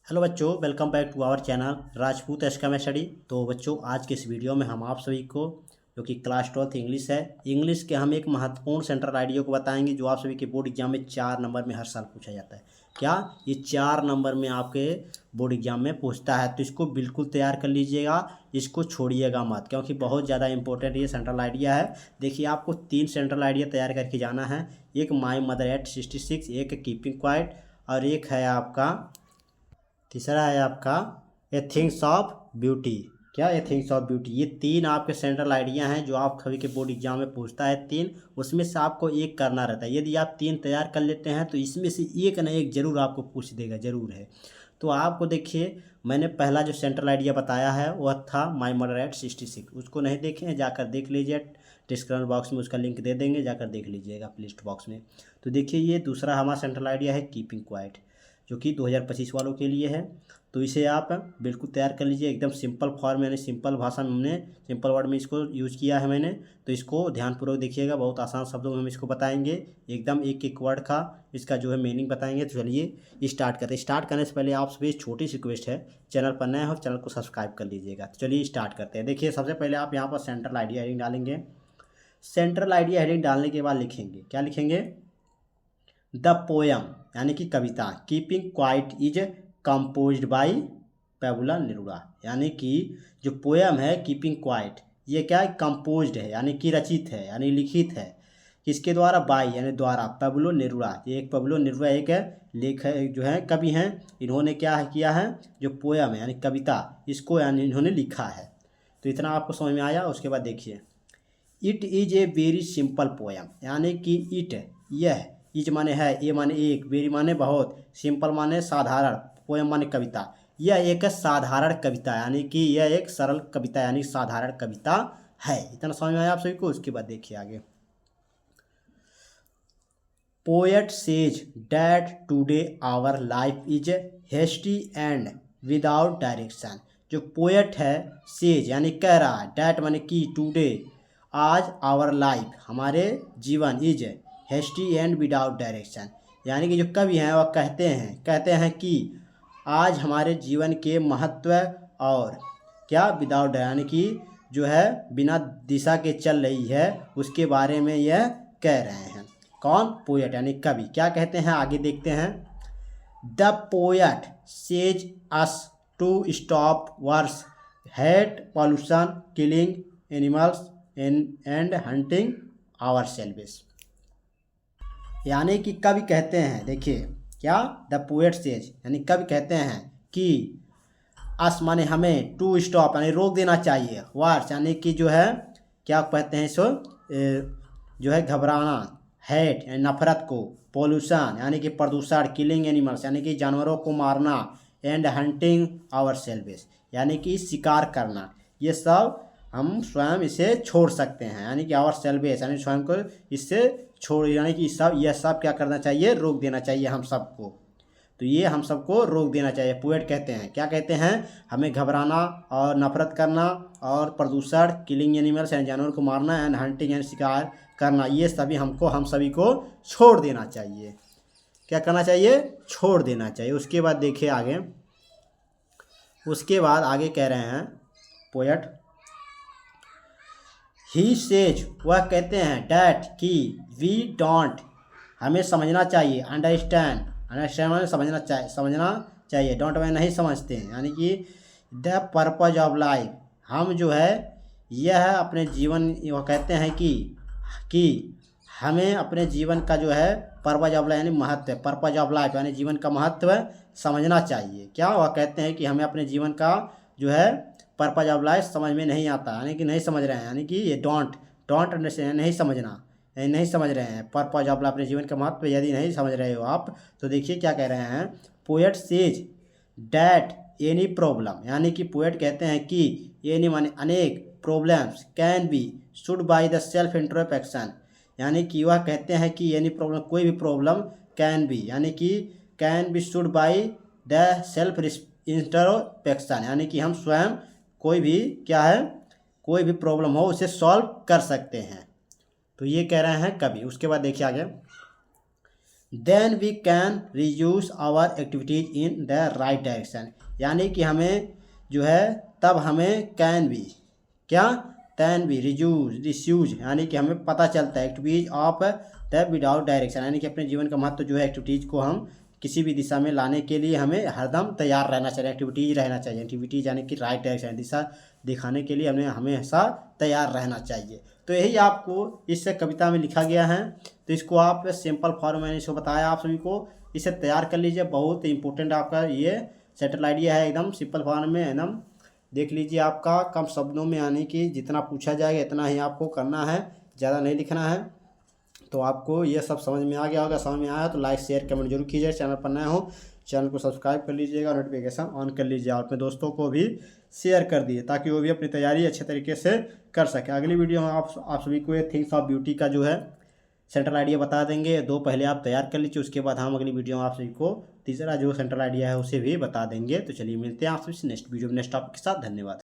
Hello बच्चों, welcome back to our channel Rajput एस्कम study. तो बच्चों, आज के इस वीडियो में हम आप सभी को जो कि क्लास 12 इंग्लिश है, इंग्लिश के हम एक महत्वपूर्ण सेंट्रल आइडिया को बताएंगे जो आप सभी के बोर्ड एग्जाम में 4 नंबर में हर साल पूछा जाता है। क्या ये 4 नंबर में आपके बोर्ड एग्जाम में पूछता है? तो इसको बिल्कुल तैयार कर लीजिएगा, इसको छोड़िएगा मत, क्योंकि बहुत ज़्यादा इंपॉर्टेंट ये सेंट्रल आइडिया है। देखिए, आपको 3 सेंट्रल आइडिया तैयार करके जाना है। एक माई मदर एट 66, एक कीपिंग क्वाइट, और एक है आपका तीसरा है आपका ए थिंग्स ऑफ ब्यूटी। क्या ए थिंग्स ऑफ ब्यूटी? ये 3 आपके सेंट्रल आइडिया हैं जो आप सभी के बोर्ड एग्जाम में पूछता है। 3 उसमें से आपको एक करना रहता है। यदि आप 3 तैयार कर लेते हैं तो इसमें से एक ना एक जरूर आपको पूछ देगा, जरूर है। तो आपको देखिए, मैंने पहला जो सेंट्रल आइडिया बताया है वह था माई मदर एट 66। उसको नहीं देखे हैं, जाकर देख लीजिए, डिस्क्रिप्शन बॉक्स में उसका लिंक दे देंगे, जाकर देख लीजिएगा लिस्ट बॉक्स में। तो देखिए, ये दूसरा हमारा सेंट्रल आइडिया है कीपिंग क्वाइट, जो कि 2025 वालों के लिए है। तो इसे आप बिल्कुल तैयार कर लीजिए, एकदम सिंपल फॉर्म, यानी सिंपल भाषा में हमने सिंपल वर्ड में इसको यूज़ किया है मैंने। तो इसको ध्यानपूर्वक देखिएगा, बहुत आसान शब्दों में हम इसको बताएंगे, एकदम एक एक वर्ड का इसका जो है मीनिंग बताएंगे। तो चलिए स्टार्ट करते हैं। स्टार्ट करने से पहले आप सभी छोटी सी रिक्वेस्ट है, चैनल पर नए हो चैनल को सब्सक्राइब कर लीजिएगा। तो चलिए स्टार्ट करते हैं। देखिए, सबसे पहले आप यहाँ पर सेंट्रल आइडिया हेडिंग डालेंगे। सेंट्रल आइडिया हेडिंग डालने के बाद लिखेंगे, क्या लिखेंगे? द पोयम, यानी कि कविता, keeping quiet is composed by Pablo Neruda. यानी कि जो पोयम है कीपिंग क्वाइट, ये क्या है? कंपोज्ड है, यानी कि रचित है, यानी लिखित है। किसके द्वारा? बाई यानी द्वारा, पैबुलो नेरुदा। ये एक पैबुलो नेरुदा एक लेख जो है कवि हैं, इन्होंने क्या किया है? जो पोयम है यानी कविता, इसको यानी इन्होंने लिखा है। तो इतना आपको समझ में आया। उसके बाद देखिए, it is a very simple poem, यानी कि इट, यह, इज माने है, ए माने एक, वेरी माने बहुत, सिंपल माने साधारण, पोयम माने कविता। यह एक साधारण कविता, यानी कि यह एक सरल कविता, यानी साधारण कविता है। इतना समझ में आया आप सभी को? उसके बाद देखिए आगे, poet says that today our life is hasty and without direction. जो पोएट है, सेज यानी कह रहा है, डैट माने कि, टूडे आज, आवर लाइफ हमारे जीवन, is hasty and without direction, यानी कि जो कवि हैं वह कहते हैं कि आज हमारे जीवन के महत्व और क्या, विदाउट, यानी कि जो है बिना दिशा के चल रही है, उसके बारे में यह कह रहे हैं। कौन? पोएट यानी कवि। क्या कहते हैं आगे देखते हैं। The poet says us to stop wars, hate, pollution, killing animals and hunting ourselves. यानी कि कवि कहते हैं, देखिए क्या, द पोएट सेज यानी कवि कहते हैं कि अस माने हमें, टू स्टॉप यानी रोक देना चाहिए, वार्स यानी कि जो है क्या कहते हैं इसको, जो है घबराना, हेट यानी नफरत को, पॉल्यूशन यानी कि प्रदूषण, किलिंग एनिमल्स यानी कि जानवरों को मारना, एंड हंटिंग आवर सेल्वेस यानी कि शिकार करना, ये सब हम स्वयं इसे छोड़ सकते हैं। यानी कि आवर सेल्वेस यानी स्वयं को इससे छोड़, यानी कि यह सब क्या करना चाहिए? रोक देना चाहिए हम सबको। तो ये हम सबको रोक देना चाहिए। पोएट कहते हैं, क्या कहते हैं? हमें घबराना और नफरत करना, और प्रदूषण, किलिंग एनिमल्स यानी जानवर को मारना, एंड हंटिंग यानी शिकार करना, ये सभी हम सभी को छोड़ देना चाहिए। क्या करना चाहिए? छोड़ देना चाहिए। उसके बाद देखिए आगे, उसके बाद आगे कह रहे हैं पोएट, ही सेज, वह कहते हैं, डैट कि, वी डोंट हमें समझना चाहिए, अंडरस्टैंड माने समझना चाहिए, डोंट में नहीं समझते हैं, यानी कि द पर्पज ऑफ लाइफ, हम जो है यह अपने जीवन, वह कहते हैं कि हमें अपने जीवन का जो है पर्पज ऑफ लाइफ यानी महत्व, पर्पज ऑफ लाइफ यानी जीवन का महत्व समझना चाहिए। क्या वह कहते हैं कि हमें अपने जीवन का जो है पर्पज ऑफ लाइफ समझ में नहीं आता, यानी कि नहीं समझ रहे हैं, यानी कि ये डोंट अंडरस्टैंड, नहीं समझना, यानी नहीं समझ रहे हैं पर्पज ऑफ लाइफ, अपने जीवन का महत्व यदि नहीं समझ रहे हो आप। तो देखिए क्या कह रहे हैं, poet says that any problem, यानी कि पोएट कहते हैं कि एनी माने अनेक, problems can be should by the self introspection, यानी कि वह कहते हैं कि एनी प्रॉब्लम, कोई भी प्रॉब्लम, कैन बी यानी कि can be should by the self introspection, यानी कि हम स्वयं कोई भी क्या है, कोई भी प्रॉब्लम हो उसे सॉल्व कर सकते हैं। तो ये कह रहे हैं कवि। उसके बाद देखिए आगे, then we can reduce our activities in the right direction, यानी कि हमें जो है तब हमें कैन भी क्या कैन भी रिड्यूस यानी कि हमें पता चलता है activities of the without direction, यानी कि अपने जीवन का महत्व जो है एक्टिविटीज़ को हम किसी भी दिशा में लाने के लिए हमें हरदम तैयार रहना चाहिए, एक्टिविटीज रहना चाहिए। एक्टिविटीज यानी कि राइट डायरेक्शन दिशा दिखाने के लिए हमें हमेशा तैयार रहना चाहिए। तो यही आपको इस कविता में लिखा गया है। तो इसको आप सिंपल फॉर्म मैंने इसको बताया आप सभी को, इसे तैयार कर लीजिए। बहुत इंपॉर्टेंट आपका ये सेंट्रल आइडिया है, एकदम सिंपल फॉर्म में एकदम देख लीजिए। आपका कम शब्दों में यानी कि जितना पूछा जाएगा इतना ही आपको करना है, ज़्यादा नहीं लिखना है। तो आपको ये सब समझ में आ गया होगा। समझ में आया तो लाइक शेयर कमेंट जरूर कीजिए। चैनल पर नए हो चैनल को सब्सक्राइब कर लीजिएगा, नोटिफिकेशन ऑन कर लीजिए और अपने दोस्तों को भी शेयर कर दिए ताकि वो भी अपनी तैयारी अच्छे तरीके से कर सके। अगली वीडियो में आप सभी को ये थिंग्स ऑफ ब्यूटी का जो है सेंट्रल आइडिया बता देंगे। दो पहले आप तैयार कर लीजिए, उसके बाद हम अगली वीडियो में आप सभी को तीसरा जो सेंट्रल आइडिया है उसे भी बता देंगे। तो चलिए मिलते हैं आप सभी से नेक्स्ट वीडियो में नेक्स्ट टॉपिक के साथ। धन्यवाद।